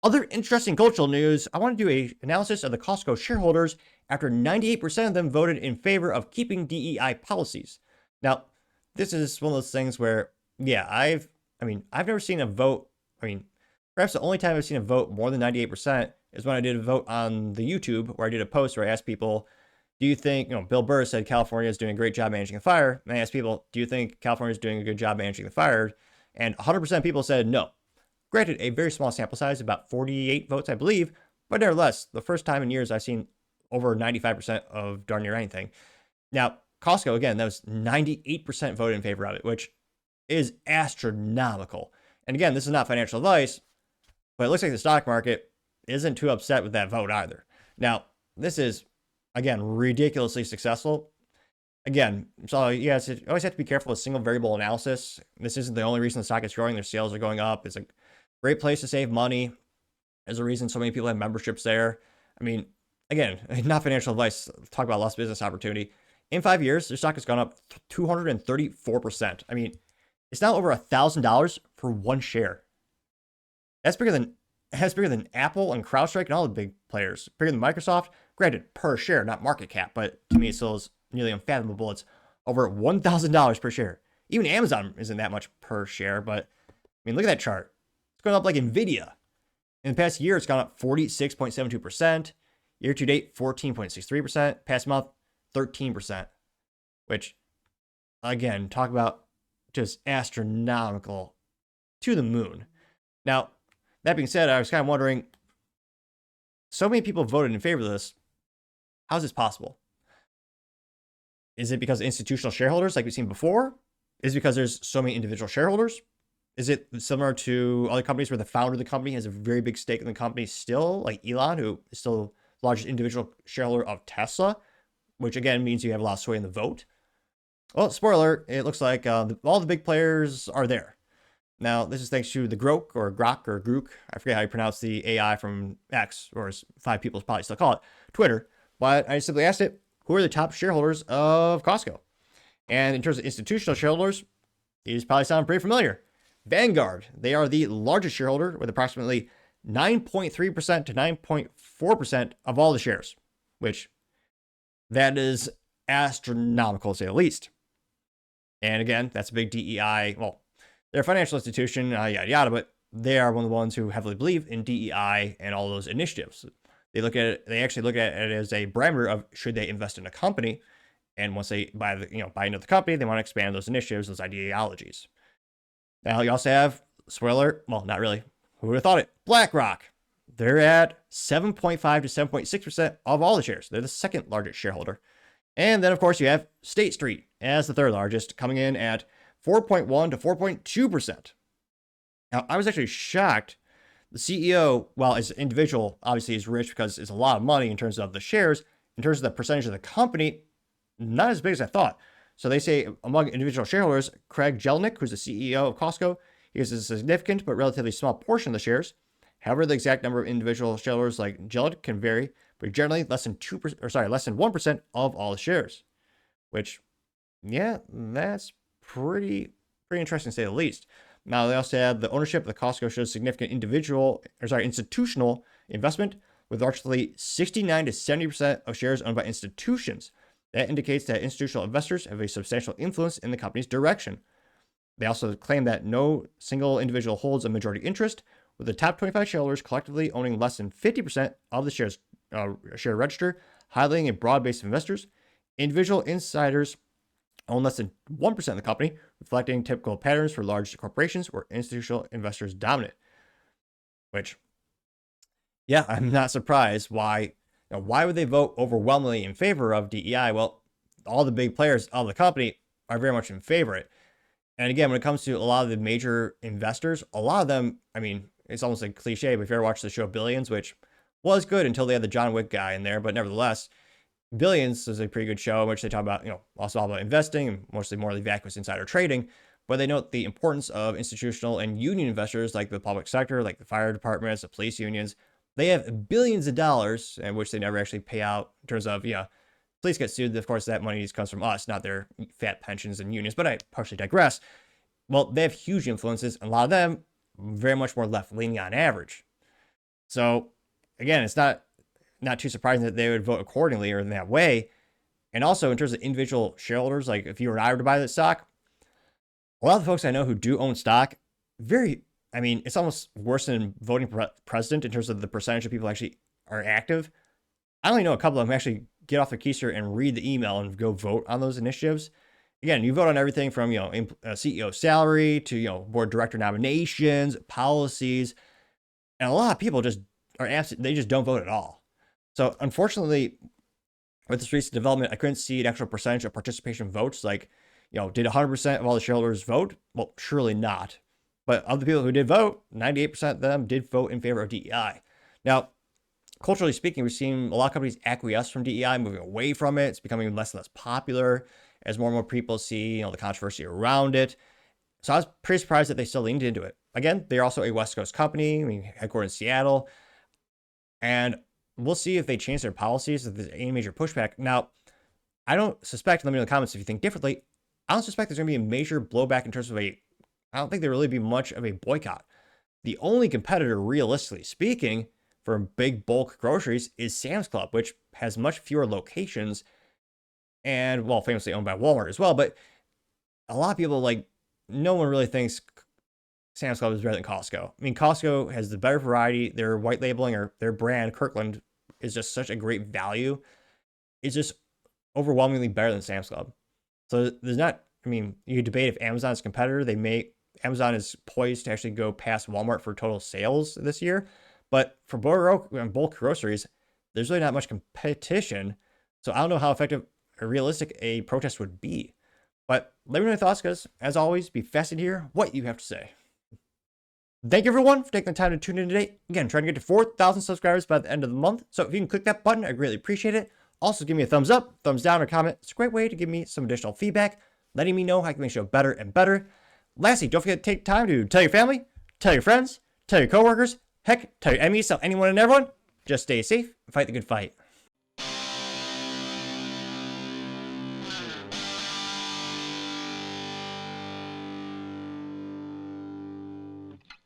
Other interesting cultural news, I want to do an analysis of the Costco shareholders after 98% of them voted in favor of keeping DEI policies. Now, this is one of those things where, yeah, I've never seen a vote. I mean, perhaps the only time I've seen a vote more than 98% is when I did a vote on the YouTube where I did a post where I asked people, do you think, Bill Burr said California is doing a great job managing the fire. And I asked people, do you think California is doing a good job managing the fire? And 100% of people said no. Granted, a very small sample size, about 48 votes, I believe, but nevertheless, the first time in years I've seen over 95% of darn near anything. Now, Costco, again, that was 98% voted in favor of it, which is astronomical. And again, this is not financial advice, but it looks like the stock market isn't too upset with that vote either. Now, this is, again, ridiculously successful. Again, so you guys always have to be careful with single variable analysis. This isn't the only reason the stock is growing. Their sales are going up. It's a great place to save money. There's a reason so many people have memberships there. I mean, again, not financial advice. Talk about lost business opportunity. In 5 years, their stock has gone up 234%. I mean, it's now over $1,000 for one share. That's bigger than Apple and CrowdStrike and all the big players. Bigger than Microsoft. Granted, per share, not market cap, but to me, it still is nearly unfathomable. It's over $1,000 per share. Even Amazon isn't that much per share, but I mean, look at that chart. It's going up like Nvidia. In the past year, it's gone up 46.72%. Year to date, 14.63%. Past month, 13%. Which, again, talk about just astronomical to the moon. Now, that being said, I was kind of wondering, so many people voted in favor of this. How is this possible? Is it because of institutional shareholders like we've seen before? Is it because there's so many individual shareholders? Is it similar to other companies where the founder of the company has a very big stake in the company still, like Elon, who is still the largest individual shareholder of Tesla, which again means you have a lot of sway in the vote? Well, spoiler, it looks like all the big players are there. Now, this is thanks to the Grok or Grook. I forget how you pronounce the AI from X, or as 5 people probably still call it, Twitter. But I simply asked it, who are the top shareholders of Costco? And in terms of institutional shareholders, these probably sound pretty familiar. Vanguard, they are the largest shareholder with approximately 9.3% to 9.4% of all the shares, which that is astronomical to say the least. And again, that's a big DEI. Well, they're a financial institution, yada, yada, but they are one of the ones who heavily believe in DEI and all those initiatives. They actually look at it as a barometer of should they invest in a company. And once they buy into the company, they want to expand those initiatives, those ideologies. Now you also have, spoiler, well, not really. Who would have thought it? BlackRock. They're at 7.5 to 7.6% of all the shares. They're the second largest shareholder. And then, of course, you have State Street as the third largest, coming in at 4.1 to 4.2%. Now, I was actually shocked. The CEO, well, as an individual, obviously is rich because it's a lot of money in terms of the shares. In terms of the percentage of the company, not as big as I thought. So they say among individual shareholders, Craig Jelinek, who's the CEO of Costco, he has a significant but relatively small portion of the shares. However, the exact number of individual shareholders like Jelinek can vary, but generally less than 1% of all the shares. Which, yeah, that's pretty interesting to say the least. Now, they also have the ownership of the Costco shows significant institutional investment, with roughly 69 to 70% of shares owned by institutions. That indicates that institutional investors have a substantial influence in the company's direction. They also claim that no single individual holds a majority interest, with the top 25 shareholders collectively owning less than 50% of the share register, highlighting a broad base of investors. Individual insiders own less than 1% of the company, reflecting typical patterns for large corporations where institutional investors dominate. Which, yeah, I'm not surprised why. Why would they vote overwhelmingly in favor of DEI? Well, all the big players of the company are very much in favor of it. And again, when it comes to a lot of the major investors, a lot of them, I mean, it's almost like cliche, but if you ever watched the show Billions, which was good until they had the John Wick guy in there, but nevertheless, Billions is a pretty good show in which they talk about, also all about investing and mostly more of the vacuous insider trading, but they note the importance of institutional and union investors like the public sector, like the fire departments, the police unions. They have billions of dollars, in which they never actually pay out in terms of, police get sued. Of course, that money just comes from us, not their fat pensions and unions, but I partially digress. Well, they have huge influences, and a lot of them very much more left-leaning on average. So again, it's not too surprising that they would vote accordingly or in that way. And also in terms of individual shareholders, like if you or I were to buy that stock, a lot of the folks I know who do own stock, I mean, it's almost worse than voting president in terms of the percentage of people actually are active. I only know a couple of them who actually get off their keister and read the email and go vote on those initiatives. Again, you vote on everything from, CEO salary to, board director nominations, policies. And a lot of people just they just don't vote at all. So unfortunately, with this recent development, I couldn't see an actual percentage of participation votes. Like, did 100% of all the shareholders vote? Well, surely not. But of the people who did vote, 98% of them did vote in favor of DEI. Now, culturally speaking, we've seen a lot of companies acquiesce from DEI, moving away from it. It's becoming less and less popular as more and more people see, the controversy around it. So I was pretty surprised that they still leaned into it. Again, they're also a West Coast company, headquartered in Seattle. And we'll see if they change their policies, if there's any major pushback. Now, I don't suspect, let me know in the comments if you think differently, I don't suspect there's going to be a major blowback in terms of I don't think there really be much of a boycott. The only competitor, realistically speaking, for big bulk groceries is Sam's Club, which has much fewer locations and, well, famously owned by Walmart as well. But a lot of people, no one really thinks Sam's Club is better than Costco. I mean, Costco has the better variety. Their white labeling or their brand, Kirkland, is just such a great value. It's just overwhelmingly better than Sam's Club. So there's not, you debate if Amazon's competitor. Amazon is poised to actually go past Walmart for total sales this year. But for bulk groceries, there's really not much competition. So I don't know how effective or realistic a protest would be. But let me know your thoughts, guys. As always, be fascinated to hear what you have to say. Thank you, everyone, for taking the time to tune in today. Again, trying to get to 4,000 subscribers by the end of the month. So if you can click that button, I greatly appreciate it. Also, give me a thumbs up, thumbs down, or comment. It's a great way to give me some additional feedback, letting me know how I can make the show better and better. Lastly, don't forget to take time to tell your family, tell your friends, tell your coworkers, heck, tell your enemies, tell anyone and everyone. Just stay safe and fight the good fight.